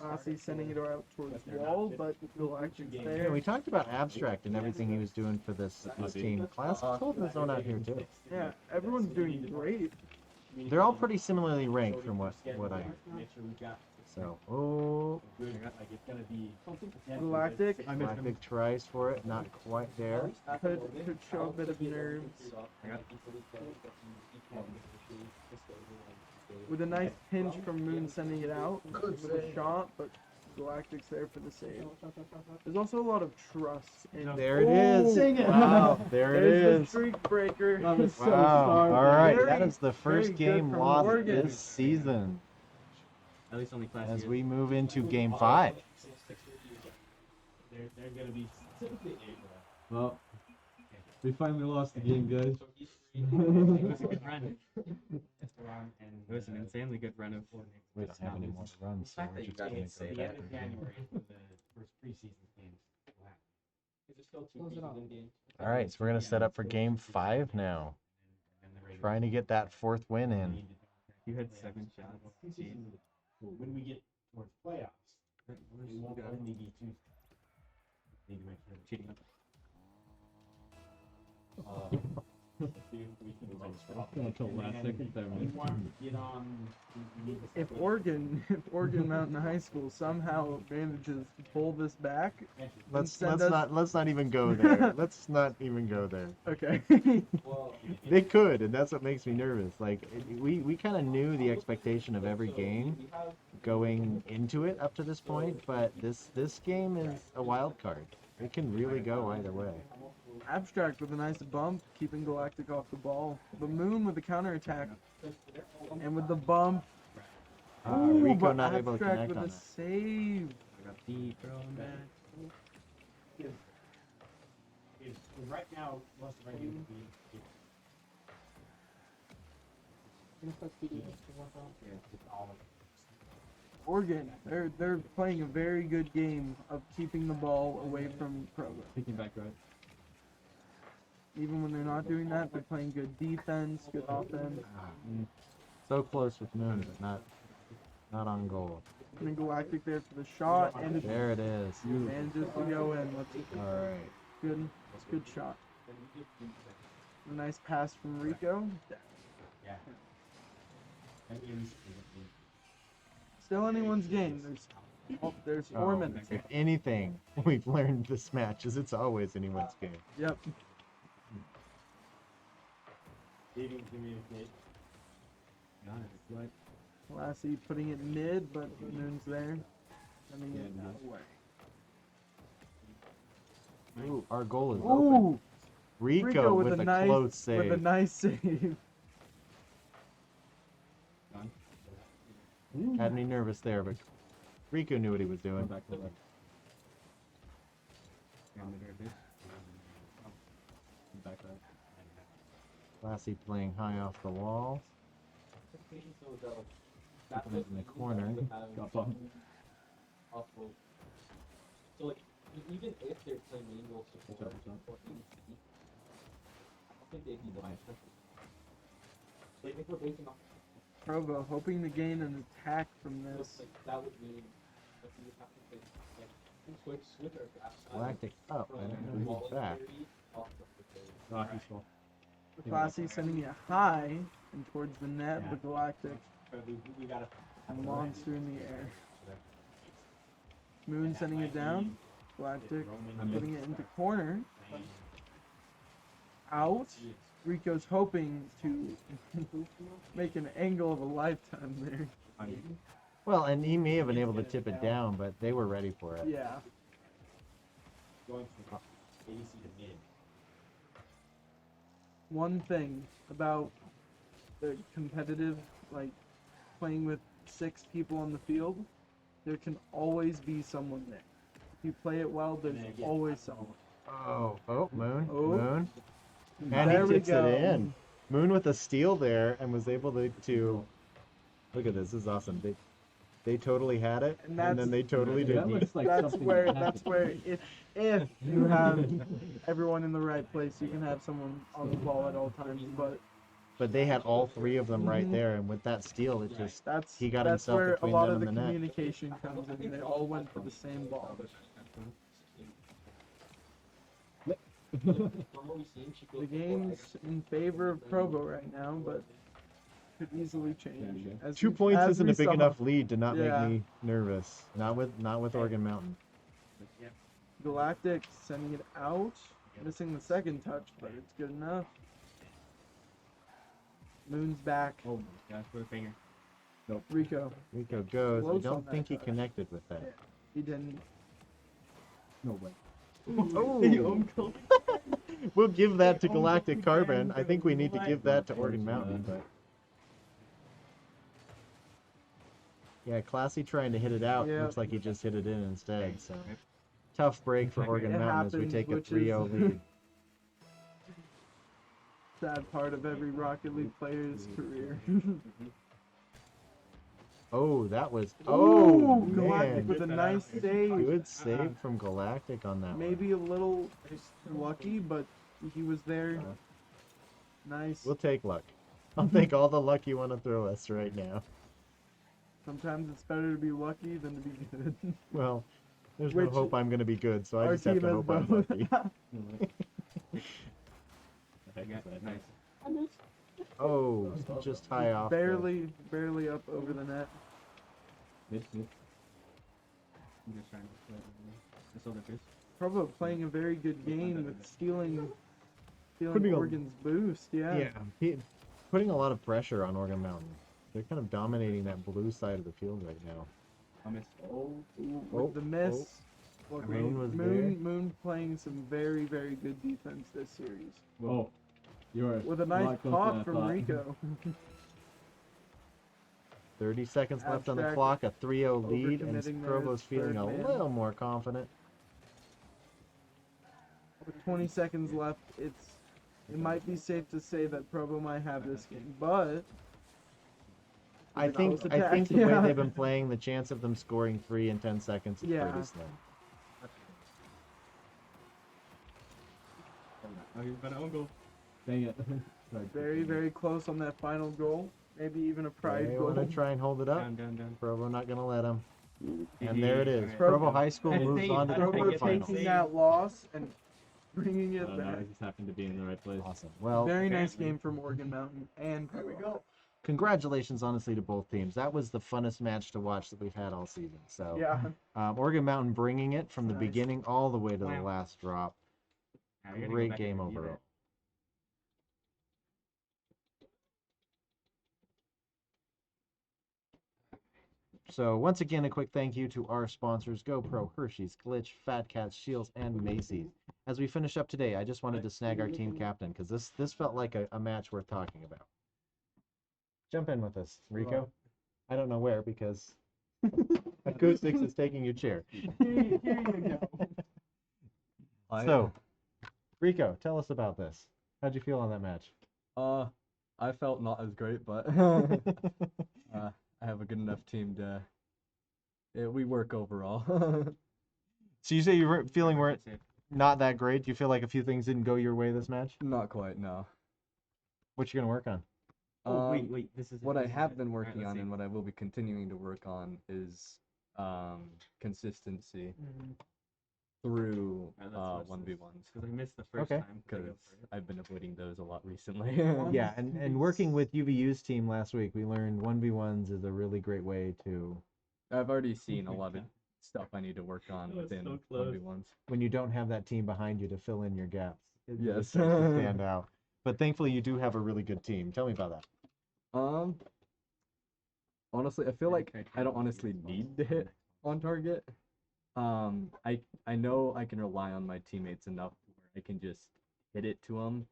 Speaker 5: Aussie sending it out towards the wall, but Galactic's
Speaker 1: Yeah,
Speaker 5: there.
Speaker 1: we talked about Abstract and everything he was doing for this team. Class holding his own out here too.
Speaker 5: Yeah, everyone's doing great.
Speaker 1: They're all pretty similarly ranked from what I heard.
Speaker 4: Make sure we got
Speaker 1: So, oh,
Speaker 4: good, like it's gonna be.
Speaker 5: Galactic
Speaker 1: Galactic tries for it, not quite there.
Speaker 5: could show a bit of nerves. With a nice pinch from Moon sending it out with a shot, but Galactic's there for the save. There's also a lot of trust in.
Speaker 1: There it is.
Speaker 5: Dang it.
Speaker 1: Wow, there it
Speaker 5: There's the
Speaker 1: is.
Speaker 5: streak breaker.
Speaker 1: Wow. All right, that
Speaker 5: Very-
Speaker 1: is the
Speaker 5: very
Speaker 1: first
Speaker 5: good
Speaker 1: game
Speaker 5: from
Speaker 1: lost
Speaker 5: Oregon.
Speaker 1: this season
Speaker 6: At least only class.
Speaker 1: as we move into game 5.
Speaker 4: They're gonna be typically eight.
Speaker 6: Well, we finally lost the game, guys.
Speaker 4: It was a good run.
Speaker 6: It was an insanely good run of.
Speaker 1: We don't have any more runs, so we're just going to go
Speaker 4: The
Speaker 1: back.
Speaker 4: end of January is when the first preseason games will happen. Is there still two preseason games?
Speaker 1: All right, so we're going to set up for game 5 now. Trying to get that 4th win in.
Speaker 6: You had 7 shots. Jeez.
Speaker 4: When we get towards playoffs, it won't only be two. Need to make sure.
Speaker 6: Cheating. Until last second,
Speaker 5: If Oregon Mountain High School somehow manages to pull this back,
Speaker 1: Let's
Speaker 5: send us-
Speaker 1: let's not even go there. Let's not even go there.
Speaker 5: okay.
Speaker 1: They could, and that's what makes me nervous. Like we kind of knew the expectation of every game going into it up to this point, but this game is a wild card. It can really go either way.
Speaker 5: Abstract with a nice bump, keeping Galactic off the ball. The Moon with the counter attack, and with the bump. Ooh,
Speaker 1: Rico
Speaker 5: but
Speaker 1: not able to
Speaker 5: Abstract
Speaker 1: connect
Speaker 5: with
Speaker 1: on
Speaker 5: a
Speaker 1: it.
Speaker 5: save.
Speaker 6: I got beat, bro, man.
Speaker 4: Right now, most of our games will be.
Speaker 5: Oregon, they're playing a very good game of keeping the ball away from Provo.
Speaker 6: Picking back right.
Speaker 5: Even when they're not doing that, they're playing good defense, good offense.
Speaker 1: So close with Moon, but not on goal.
Speaker 5: And then Galactic there for the shot, and it
Speaker 1: There it is.
Speaker 5: manages to go in.
Speaker 1: All right.
Speaker 5: Good, good shot. A nice pass from Rico. Still anyone's game. There's 4 minutes.
Speaker 1: If anything, we've learned this match is it's always anyone's game.
Speaker 5: Yep.
Speaker 4: Leaving communicate.
Speaker 5: Lassie putting it mid, but Moon's there. Sending it away.
Speaker 1: Ooh, our goal is open.
Speaker 5: Ooh!
Speaker 1: Rico with a close save.
Speaker 5: With a nice save.
Speaker 1: Had me nervous there, but Rico knew what he was doing.
Speaker 6: Back to left. Back right.
Speaker 1: Lassie playing high off the wall. Keeping it in the corner.
Speaker 6: Got bumped.
Speaker 4: So like, even if they're playing manual support, I don't think they'd be blind. So if we're basing off,
Speaker 5: Provo hoping to gain an attack from this.
Speaker 4: that would mean that we would have to play like switch or
Speaker 1: Galactic up. I don't know who's back.
Speaker 6: He's full.
Speaker 5: Classy sending it high and towards the net, but Galactic
Speaker 4: We gotta
Speaker 5: a monster in the air. Moon sending it down. Galactic putting it into corner. Out. Rico's hoping to make an angle of a lifetime there.
Speaker 1: Well, and he may have been able to tip it down, but they were ready for it.
Speaker 5: Yeah.
Speaker 4: Going from AC to mid.
Speaker 5: One thing about the competitive, like playing with 6 people on the field, there can always be someone there. If you play it well, there's always someone.
Speaker 1: Oh, Moon.
Speaker 5: Oh.
Speaker 1: Moon. And
Speaker 5: There
Speaker 1: he
Speaker 5: we
Speaker 1: tips it
Speaker 5: go.
Speaker 1: in. Moon with a steal there and was able to look at this. This is awesome. They totally had it,
Speaker 5: And
Speaker 1: and then they totally
Speaker 6: That
Speaker 1: didn't.
Speaker 6: looks like
Speaker 5: That's
Speaker 6: something
Speaker 5: where
Speaker 6: that happened.
Speaker 5: if you have everyone in the right place, you can have someone on the ball at all times. But
Speaker 1: They had all 3 of them right there, and with that steal, it just he got
Speaker 5: that's
Speaker 1: himself
Speaker 5: where a
Speaker 1: between
Speaker 5: lot
Speaker 1: them
Speaker 5: of the
Speaker 1: and the net.
Speaker 5: communication comes in. They all went for the same ball. The game's in favor of Provo right now, but could easily change. As
Speaker 1: 2
Speaker 5: we-
Speaker 1: points
Speaker 5: as
Speaker 1: isn't
Speaker 5: we
Speaker 1: a big
Speaker 5: saw.
Speaker 1: enough lead to not
Speaker 5: Yeah.
Speaker 1: make me nervous. Not with Oregon Mountain.
Speaker 5: Galactic sending it out, missing the second touch, but it's good enough. Moon's back.
Speaker 6: Oh my gosh, for a finger.
Speaker 5: Rico,
Speaker 1: Rico goes. I
Speaker 5: Close on
Speaker 1: don't
Speaker 5: that
Speaker 1: think he
Speaker 5: touch.
Speaker 1: connected with that.
Speaker 5: he didn't.
Speaker 6: No way.
Speaker 1: Oh. We'll give that to Galactic Carbon. I think we need to give that to Oregon Mountain, but yeah, Classy trying to hit it out.
Speaker 5: Yeah.
Speaker 1: Looks like he just hit it in instead. So tough break for Oregon
Speaker 5: It
Speaker 1: Mountain as we
Speaker 5: happens,
Speaker 1: take a
Speaker 5: which
Speaker 1: 3-0
Speaker 5: is-
Speaker 1: lead.
Speaker 5: Sad part of every Rocket League player's career.
Speaker 1: Oh, that was
Speaker 5: Ooh,
Speaker 1: man.
Speaker 5: Galactic with a nice save.
Speaker 1: Good save from Galactic on that one.
Speaker 5: Maybe a little lucky, but he was there. Nice.
Speaker 1: We'll take luck. I'll take all the luck you want to throw us right now.
Speaker 5: Sometimes it's better to be lucky than to be good.
Speaker 1: Well, there's
Speaker 5: Which-
Speaker 1: no hope I'm going to be good, so I
Speaker 5: Our
Speaker 1: just have
Speaker 5: team
Speaker 1: to
Speaker 5: has
Speaker 1: hope I'm
Speaker 5: both.
Speaker 1: lucky.
Speaker 6: Nice.
Speaker 1: Oh, just high off. the-
Speaker 5: barely up over the net.
Speaker 6: Mid. I'm just trying to play this other fish.
Speaker 5: Provo playing a very good game with stealing
Speaker 1: Putting a-
Speaker 5: Oregon's boost. Yeah.
Speaker 1: Putting a lot of pressure on Oregon Mountain. They're kind of dominating that blue side of the field right now.
Speaker 6: I missed.
Speaker 5: With the miss. Look,
Speaker 1: Moon was
Speaker 5: Moon playing some very, very good defense this series.
Speaker 6: Whoa. You're
Speaker 5: With a nice pop from Rico.
Speaker 1: 30 seconds left on the
Speaker 5: Abstract,
Speaker 1: clock, a 3-0 lead, and
Speaker 5: overcommitting there,
Speaker 1: Provo's feeling a
Speaker 5: third man.
Speaker 1: little more confident.
Speaker 5: With 20 seconds left, it might be safe to say that Provo might have this game, but
Speaker 1: I think
Speaker 5: close
Speaker 1: the
Speaker 5: attack,
Speaker 1: way
Speaker 5: yeah.
Speaker 1: they've been playing, the chance of them scoring 3 in 10 seconds is
Speaker 5: Yeah.
Speaker 1: pretty slim.
Speaker 6: Oh, he's got an own goal. Dang it.
Speaker 5: very, very close on that final goal. Maybe even a prize
Speaker 1: They
Speaker 5: goal.
Speaker 1: want to try and hold it up.
Speaker 6: Down.
Speaker 1: Provo not going to let them. And
Speaker 6: GG.
Speaker 1: there it is.
Speaker 6: Alright.
Speaker 1: Provo High School
Speaker 5: And
Speaker 1: moves on to the
Speaker 5: Provo
Speaker 1: quarterfinals.
Speaker 5: taking that loss and bringing it
Speaker 6: No,
Speaker 5: back.
Speaker 6: I just happened to be in the right place.
Speaker 1: Awesome. Well,
Speaker 5: Very nice game from Morgan Mountain and Provo.
Speaker 1: congratulations, honestly, to both teams. That was the funnest match to watch that we've had all season. So,
Speaker 5: Yeah.
Speaker 1: Oregon Mountain bringing it from the
Speaker 5: Nice.
Speaker 1: beginning all the way to the
Speaker 6: Wow.
Speaker 1: last drop.
Speaker 6: Now, you're gonna go
Speaker 1: Great
Speaker 6: back
Speaker 1: game
Speaker 6: and review
Speaker 1: overall. So once again, a quick thank you to our sponsors, GoPro, Hershey's, Glitch, Fat Cats, Shields, and Macy's. As we finish up today, I just wanted to snag our team captain because this felt like a match worth talking about. Jump in with us, Rico. I don't know where because Acoustics is taking your chair.
Speaker 5: Here you go.
Speaker 1: So, Rico, tell us about this. How'd you feel on that match?
Speaker 9: I felt not as great, but I have a good enough team to. We work overall.
Speaker 1: So you say you were feeling weren't not that great. Do you feel like a few things didn't go your way this match?
Speaker 9: Not quite, no.
Speaker 1: What you gonna work on?
Speaker 6: Oh, wait, this is
Speaker 9: What I
Speaker 6: this is
Speaker 9: have
Speaker 6: it.
Speaker 9: been
Speaker 6: Alright,
Speaker 9: working
Speaker 6: let's
Speaker 9: on
Speaker 6: see.
Speaker 9: and what I will be continuing to work on is consistency through
Speaker 6: Alright, let's
Speaker 9: 1v1s
Speaker 6: Because I missed the first
Speaker 1: Okay.
Speaker 6: time.
Speaker 9: because I've been avoiding those a lot recently.
Speaker 1: Yeah, and working with UVU's team last week, we learned 1v1s is a really great way to.
Speaker 9: I've already seen a lot of stuff I need to work on
Speaker 6: That was
Speaker 9: within
Speaker 6: so close.
Speaker 9: 1v1s.
Speaker 1: When you don't have that team behind you to fill in your gaps, it really
Speaker 9: Yes.
Speaker 1: starts to stand out. But thankfully, you do have a really good team. Tell me about that.
Speaker 9: Honestly, I feel like I don't honestly need to hit on target. I know I can rely on my teammates enough where I can just hit it to them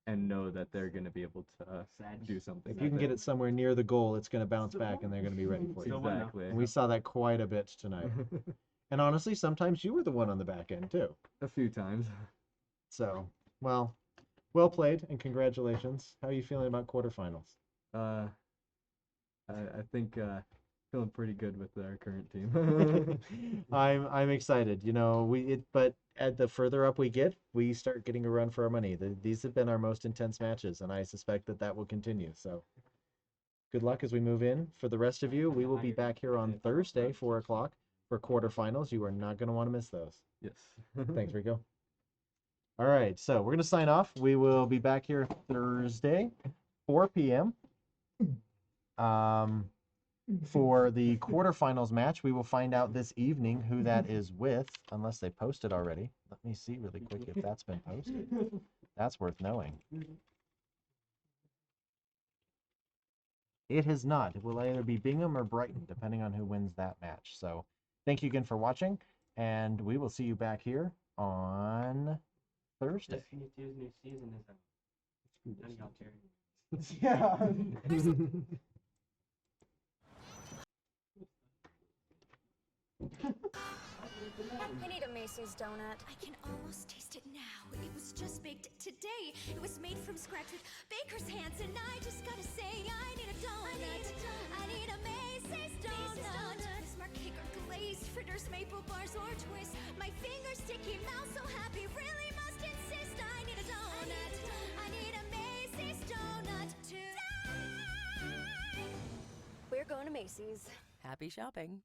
Speaker 9: and know that they're gonna be able to do something.
Speaker 1: If you can get it somewhere near the goal, it's going to bounce back and they're going to be ready for you.
Speaker 9: Exactly.
Speaker 1: And we saw that quite a bit tonight. And honestly, sometimes you were the one on the back end too.
Speaker 9: A few times.
Speaker 1: So, well played and congratulations. How are you feeling about quarterfinals?
Speaker 9: I think feeling pretty good with our current team.
Speaker 1: I'm excited. You know, but at the further up we get, we start getting a run for our money. These have been our most intense matches, and I suspect that will continue. So, good luck as we move in. For the rest of you, we will be back here on Thursday, 4 o'clock, for quarterfinals. You are not going to want to miss those.
Speaker 9: Yes.
Speaker 1: Thanks, Rico. All right, so we're going to sign off. We will be back here Thursday, 4 p.m. For the quarterfinals match. We will find out this evening who that is with, unless they posted already. Let me see really quick if that's been posted. That's worth knowing. It has not. It will either be Bingham or Brighton, depending on who wins that match. So thank you again for watching, and we will see you back here on Thursday.
Speaker 6: This new season is out.
Speaker 5: Yeah.
Speaker 2: I need a Macy's donut. I can almost taste it now. It was just baked today. It was made from scratch with baker's hands, and I just gotta say, I need a donut. I need a Macy's donut. Bismarck cake or glazed fritters, maple bars or twist. My fingers sticky, mouth so happy, really must insist. I need a donut. I need a Macy's donut tonight. We're going to Macy's.
Speaker 10: Happy shopping.